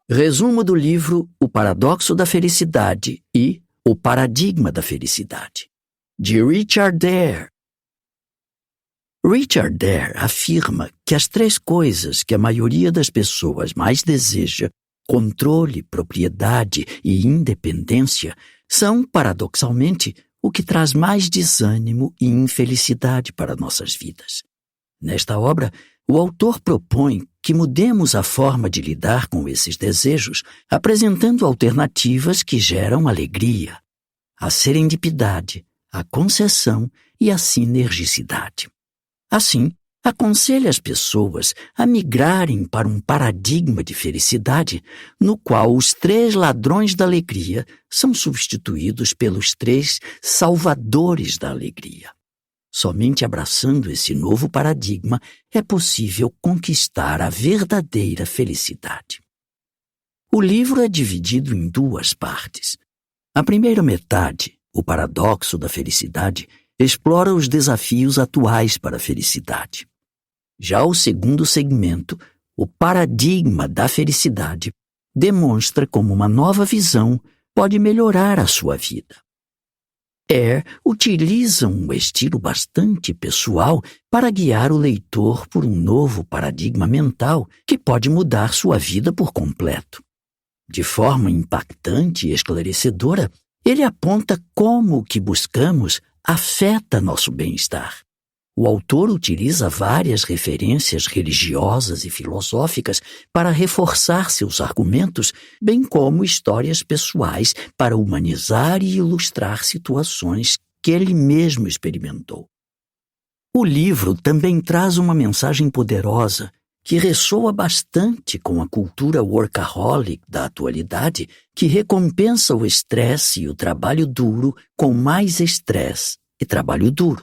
Resumo do livro O Paradoxo da Felicidade e O Paradigma da Felicidade, de Richard Dare. Richard Dare afirma que as três coisas que a maioria das pessoas mais deseja, controle, propriedade e independência, são, paradoxalmente, o que traz mais desânimo e infelicidade para nossas vidas. Nesta obra, o autor propõe que mudemos a forma de lidar com esses desejos, apresentando alternativas que geram alegria, a serendipidade, a concessão e a sinergicidade. Assim, aconselha as pessoas a migrarem para um paradigma de felicidade no qual os três ladrões da alegria são substituídos pelos três salvadores da alegria. Somente abraçando esse novo paradigma é possível conquistar a verdadeira felicidade. O livro é dividido em duas partes. A primeira metade, o paradoxo da felicidade, explora os desafios atuais para a felicidade. Já o segundo segmento, o paradigma da felicidade, demonstra como uma nova visão pode melhorar a sua vida. Dare utiliza um estilo bastante pessoal para guiar o leitor por um novo paradigma mental que pode mudar sua vida por completo. De forma impactante e esclarecedora, ele aponta como o que buscamos afeta nosso bem-estar. O autor utiliza várias referências religiosas e filosóficas para reforçar seus argumentos, bem como histórias pessoais para humanizar e ilustrar situações que ele mesmo experimentou. O livro também traz uma mensagem poderosa que ressoa bastante com a cultura workaholic da atualidade, que recompensa o estresse e o trabalho duro com mais estresse e trabalho duro.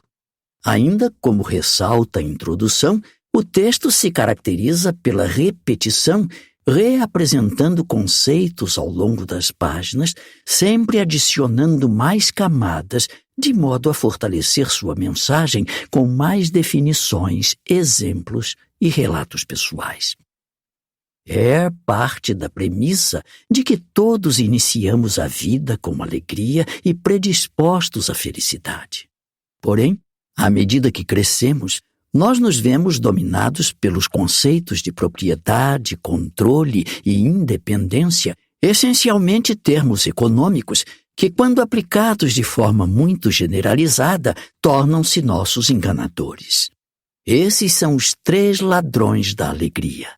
Ainda como ressalta a introdução, o texto se caracteriza pela repetição, reapresentando conceitos ao longo das páginas, sempre adicionando mais camadas, de modo a fortalecer sua mensagem com mais definições, exemplos e relatos pessoais. É parte da premissa de que todos iniciamos a vida com alegria e predispostos à felicidade. Porém, à medida que crescemos, nós nos vemos dominados pelos conceitos de propriedade, controle e independência, essencialmente termos econômicos que, quando aplicados de forma muito generalizada, tornam-se nossos enganadores. Esses são os três ladrões da alegria.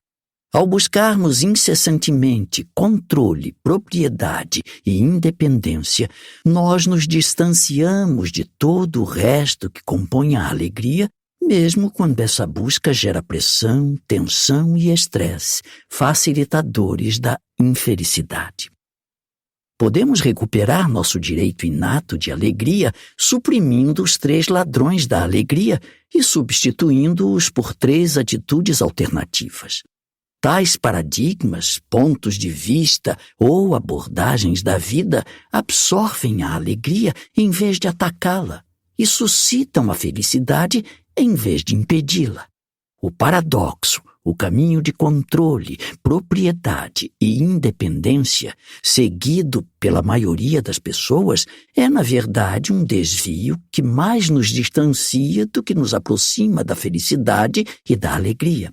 Ao buscarmos incessantemente controle, propriedade e independência, nós nos distanciamos de todo o resto que compõe a alegria, mesmo quando essa busca gera pressão, tensão e estresse, facilitadores da infelicidade. Podemos recuperar nosso direito inato de alegria suprimindo os três ladrões da alegria e substituindo-os por três atitudes alternativas. Tais paradigmas, pontos de vista ou abordagens da vida absorvem a alegria em vez de atacá-la e suscitam a felicidade em vez de impedi-la. O paradoxo, o caminho de controle, propriedade e independência, seguido pela maioria das pessoas, é, na verdade, um desvio que mais nos distancia do que nos aproxima da felicidade e da alegria.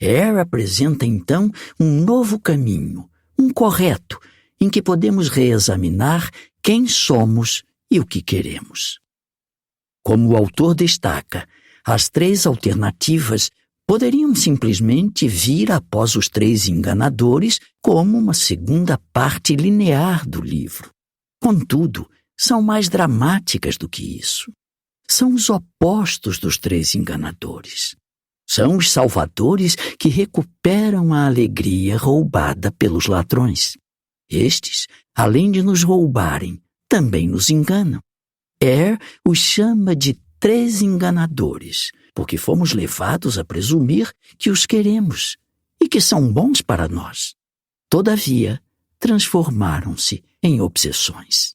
Dare apresenta, então, um novo caminho, um correto, em que podemos reexaminar quem somos e o que queremos. Como o autor destaca, as três alternativas poderiam simplesmente vir após os três enganadores como uma segunda parte linear do livro. Contudo, são mais dramáticas do que isso. São os opostos dos três enganadores. São os salvadores que recuperam a alegria roubada pelos ladrões. Estes, além de nos roubarem, também nos enganam. Dare os chama de três enganadores, porque fomos levados a presumir que os queremos e que são bons para nós. Todavia, transformaram-se em obsessões.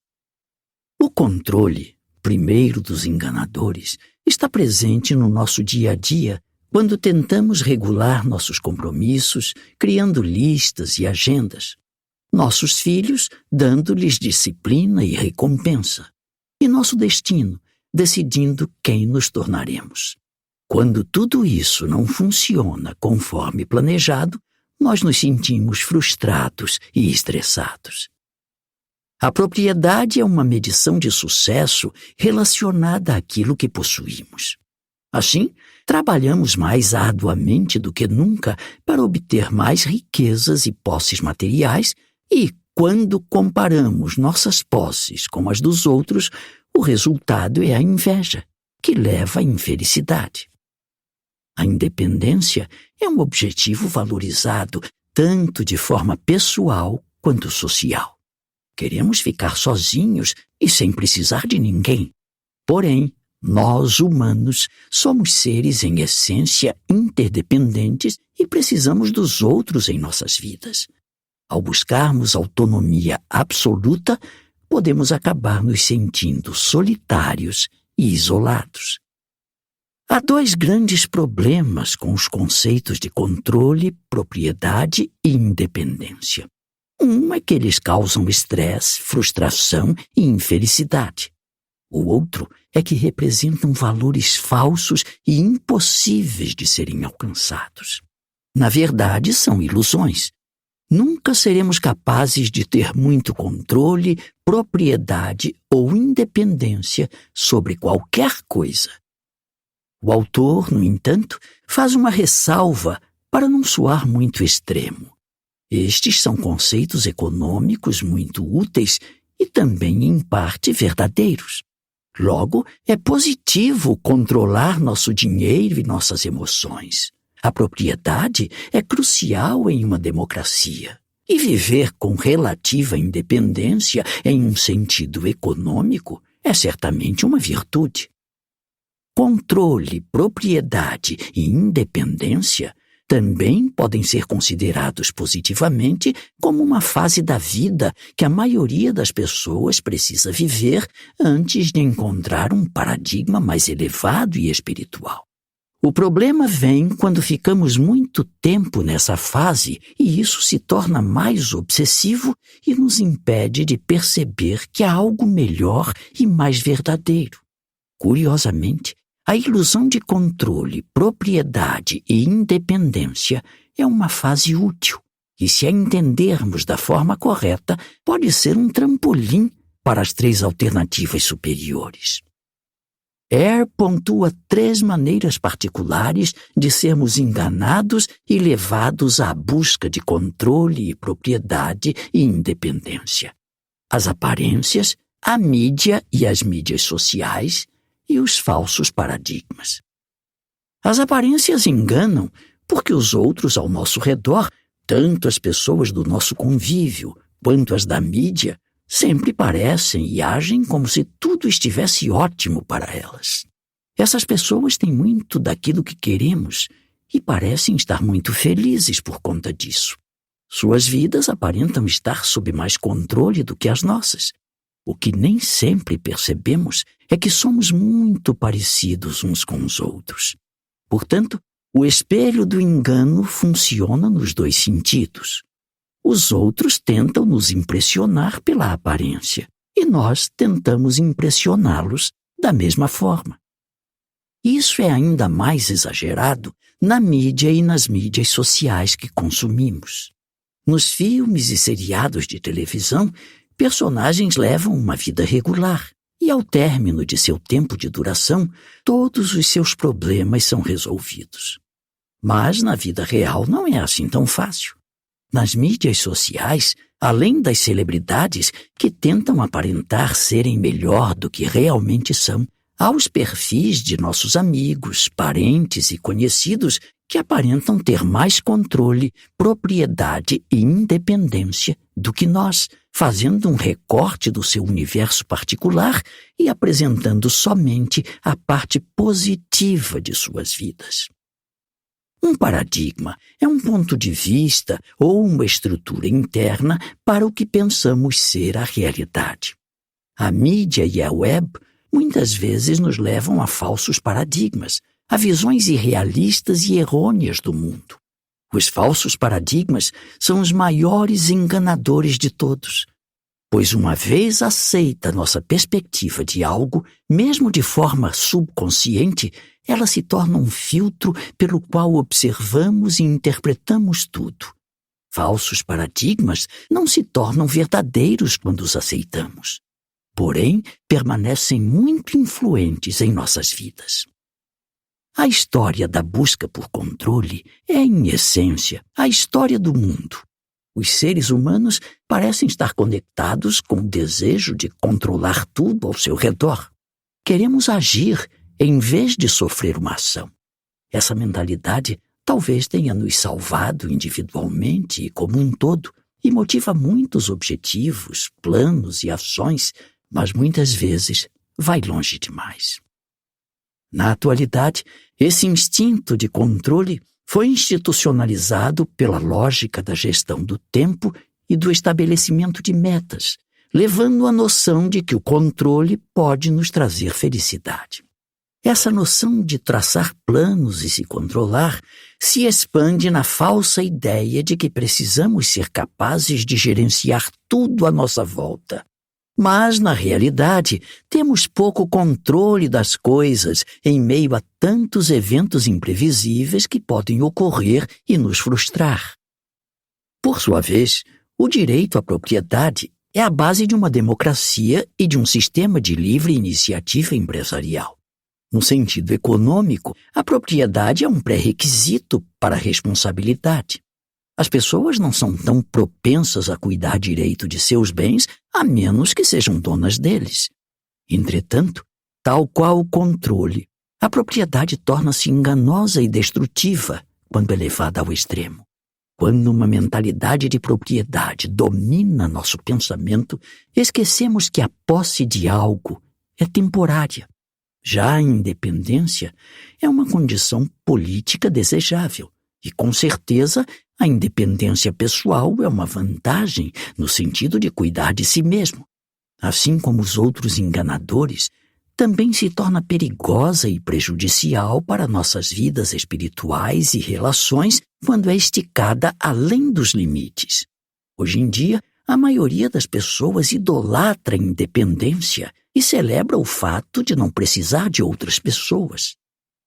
O controle, primeiro dos enganadores, está presente no nosso dia a dia, quando tentamos regular nossos compromissos, criando listas e agendas. Nossos filhos, dando-lhes disciplina e recompensa. E nosso destino, decidindo quem nos tornaremos. Quando tudo isso não funciona conforme planejado, nós nos sentimos frustrados e estressados. A propriedade é uma medição de sucesso relacionada àquilo que possuímos. Assim, trabalhamos mais arduamente do que nunca para obter mais riquezas e posses materiais e, quando comparamos nossas posses com as dos outros, o resultado é a inveja, que leva à infelicidade. A independência é um objetivo valorizado tanto de forma pessoal quanto social. Queremos ficar sozinhos e sem precisar de ninguém. Porém, nós, humanos, somos seres em essência interdependentes e precisamos dos outros em nossas vidas. Ao buscarmos autonomia absoluta, podemos acabar nos sentindo solitários e isolados. Há dois grandes problemas com os conceitos de controle, propriedade e independência. Um é que eles causam estresse, frustração e infelicidade. O outro é que representam valores falsos e impossíveis de serem alcançados. Na verdade, são ilusões. Nunca seremos capazes de ter muito controle, propriedade ou independência sobre qualquer coisa. O autor, no entanto, faz uma ressalva para não soar muito extremo. Estes são conceitos econômicos muito úteis e também, em parte, verdadeiros. Logo, é positivo controlar nosso dinheiro e nossas emoções. A propriedade é crucial em uma democracia. E viver com relativa independência em um sentido econômico é certamente uma virtude. Controle, propriedade e independência também podem ser considerados positivamente como uma fase da vida que a maioria das pessoas precisa viver antes de encontrar um paradigma mais elevado e espiritual. O problema vem quando ficamos muito tempo nessa fase e isso se torna mais obsessivo e nos impede de perceber que há algo melhor e mais verdadeiro. Curiosamente, a ilusão de controle, propriedade e independência é uma fase útil e, se a entendermos da forma correta, pode ser um trampolim para as 3 alternativas superiores. Ayer pontua 3 maneiras particulares de sermos enganados e levados à busca de controle e propriedade e independência. As aparências, a mídia e as mídias sociais e os falsos paradigmas. As aparências enganam porque os outros ao nosso redor, tanto as pessoas do nosso convívio quanto as da mídia, sempre parecem e agem como se tudo estivesse ótimo para elas. Essas pessoas têm muito daquilo que queremos e parecem estar muito felizes por conta disso. Suas vidas aparentam estar sob mais controle do que as nossas. O que nem sempre percebemos é que somos muito parecidos uns com os outros. Portanto, o espelho do engano funciona nos 2 sentidos. Os outros tentam nos impressionar pela aparência e nós tentamos impressioná-los da mesma forma. Isso é ainda mais exagerado na mídia e nas mídias sociais que consumimos. Nos filmes e seriados de televisão, personagens levam uma vida regular e, ao término de seu tempo de duração, todos os seus problemas são resolvidos. Mas na vida real não é assim tão fácil. Nas mídias sociais, além das celebridades que tentam aparentar serem melhor do que realmente são, há os perfis de nossos amigos, parentes e conhecidos que aparentam ter mais controle, propriedade e independência do que nós, fazendo um recorte do seu universo particular e apresentando somente a parte positiva de suas vidas. Um paradigma é um ponto de vista ou uma estrutura interna para o que pensamos ser a realidade. A mídia e a web muitas vezes nos levam a falsos paradigmas, a visões irrealistas e errôneas do mundo. Os falsos paradigmas são os maiores enganadores de todos, pois uma vez aceita nossa perspectiva de algo, mesmo de forma subconsciente, ela se torna um filtro pelo qual observamos e interpretamos tudo. Falsos paradigmas não se tornam verdadeiros quando os aceitamos, porém permanecem muito influentes em nossas vidas. A história da busca por controle é, em essência, a história do mundo. Os seres humanos parecem estar conectados com o desejo de controlar tudo ao seu redor. Queremos agir em vez de sofrer uma ação. Essa mentalidade talvez tenha nos salvado individualmente e como um todo e motiva muitos objetivos, planos e ações, mas muitas vezes vai longe demais. Na atualidade, esse instinto de controle foi institucionalizado pela lógica da gestão do tempo e do estabelecimento de metas, levando à noção de que o controle pode nos trazer felicidade. Essa noção de traçar planos e se controlar se expande na falsa ideia de que precisamos ser capazes de gerenciar tudo à nossa volta. Mas, na realidade, temos pouco controle das coisas em meio a tantos eventos imprevisíveis que podem ocorrer e nos frustrar. Por sua vez, o direito à propriedade é a base de uma democracia e de um sistema de livre iniciativa empresarial. No sentido econômico, a propriedade é um pré-requisito para a responsabilidade. As pessoas não são tão propensas a cuidar direito de seus bens, a menos que sejam donas deles. Entretanto, tal qual o controle, a propriedade torna-se enganosa e destrutiva quando é levada ao extremo. Quando uma mentalidade de propriedade domina nosso pensamento, esquecemos que a posse de algo é temporária. Já a independência é uma condição política desejável e, com certeza, a independência pessoal é uma vantagem no sentido de cuidar de si mesmo. Assim como os outros enganadores, também se torna perigosa e prejudicial para nossas vidas espirituais e relações quando é esticada além dos limites. Hoje em dia, a maioria das pessoas idolatra a independência e celebra o fato de não precisar de outras pessoas.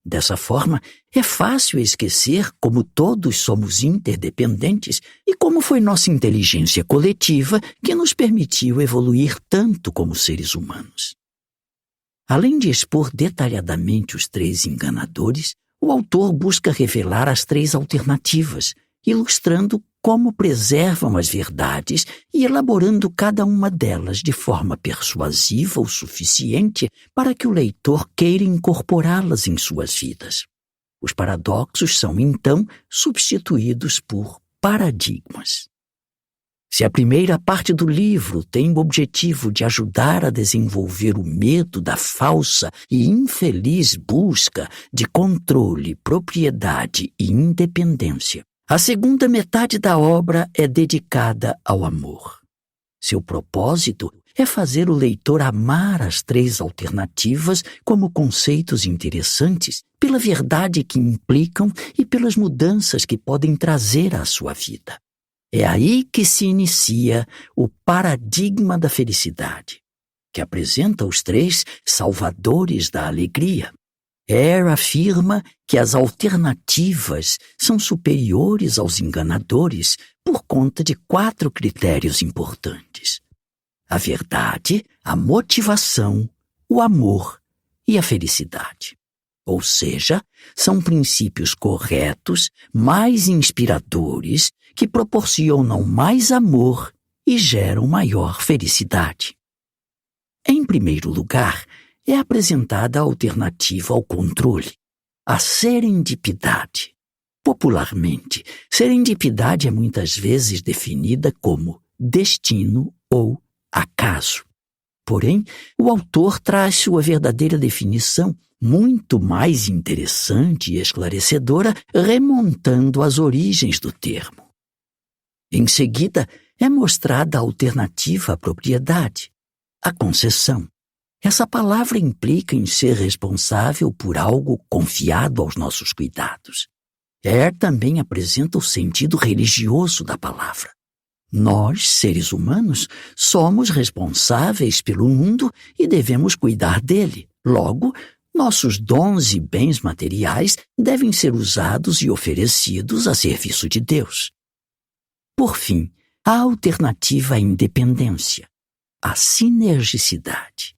Dessa forma, é fácil esquecer como todos somos interdependentes e como foi nossa inteligência coletiva que nos permitiu evoluir tanto como seres humanos. Além de expor detalhadamente os 3 enganadores, o autor busca revelar as 3 alternativas, ilustrando como preservam as verdades e elaborando cada uma delas de forma persuasiva o suficiente para que o leitor queira incorporá-las em suas vidas. Os paradoxos são, então, substituídos por paradigmas. Se a primeira parte do livro tem o objetivo de ajudar a desenvolver o medo da falsa e infeliz busca de controle, propriedade e independência, a segunda metade da obra é dedicada ao amor. Seu propósito é fazer o leitor amar as 3 alternativas como conceitos interessantes pela verdade que implicam e pelas mudanças que podem trazer à sua vida. É aí que se inicia o paradigma da felicidade, que apresenta os 3 salvadores da alegria. Hare afirma que as alternativas são superiores aos enganadores por conta de 4 critérios importantes: a verdade, a motivação, o amor e a felicidade. Ou seja, são princípios corretos, mais inspiradores, que proporcionam mais amor e geram maior felicidade. Em primeiro lugar, é apresentada a alternativa ao controle, a serendipidade. Popularmente, serendipidade é muitas vezes definida como destino ou acaso. Porém, o autor traz sua verdadeira definição, muito mais interessante e esclarecedora, remontando às origens do termo. Em seguida, é mostrada a alternativa à propriedade, a concessão. Essa palavra implica em ser responsável por algo confiado aos nossos cuidados. Também apresenta o sentido religioso da palavra. Nós, seres humanos, somos responsáveis pelo mundo e devemos cuidar dele. Logo, nossos dons e bens materiais devem ser usados e oferecidos a serviço de Deus. Por fim, a alternativa à independência, a sinergicidade.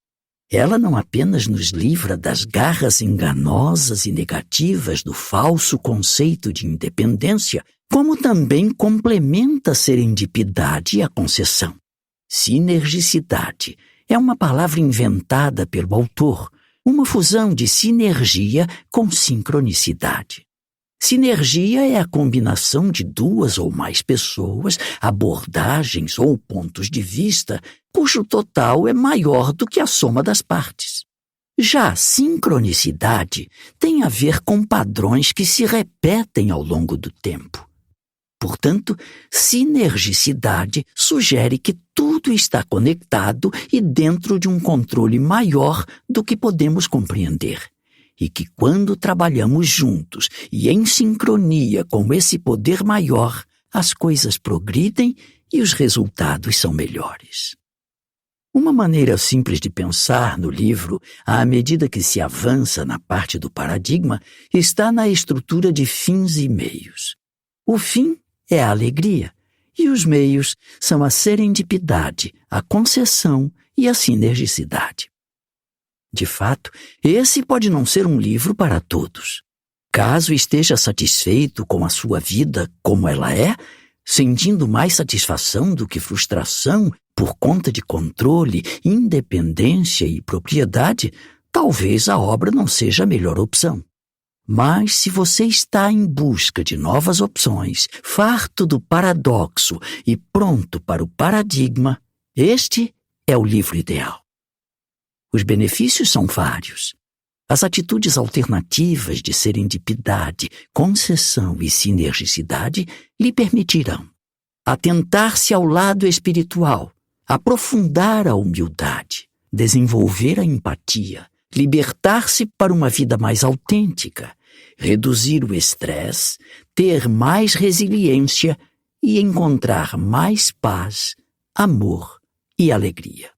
Ela não apenas nos livra das garras enganosas e negativas do falso conceito de independência, como também complementa a serendipidade e a concessão. Sinergicidade é uma palavra inventada pelo autor, uma fusão de sinergia com sincronicidade. Sinergia é a combinação de duas ou mais pessoas, abordagens ou pontos de vista, cujo total é maior do que a soma das partes. Já a sincronicidade tem a ver com padrões que se repetem ao longo do tempo. Portanto, sinergicidade sugere que tudo está conectado e dentro de um controle maior do que podemos compreender. E que quando trabalhamos juntos e em sincronia com esse poder maior, as coisas progridem e os resultados são melhores. Uma maneira simples de pensar no livro, à medida que se avança na parte do paradigma, está na estrutura de fins e meios. O fim é a alegria, e os meios são a serendipidade, a concessão e a sinergicidade. De fato, esse pode não ser um livro para todos. Caso esteja satisfeito com a sua vida como ela é, sentindo mais satisfação do que frustração por conta de controle, independência e propriedade, talvez a obra não seja a melhor opção. Mas se você está em busca de novas opções, farto do paradoxo e pronto para o paradigma, este é o livro ideal. Os benefícios são vários. As atitudes alternativas de serendipidade, concessão e sinergicidade lhe permitirão atentar-se ao lado espiritual, aprofundar a humildade, desenvolver a empatia, libertar-se para uma vida mais autêntica, reduzir o estresse, ter mais resiliência e encontrar mais paz, amor e alegria.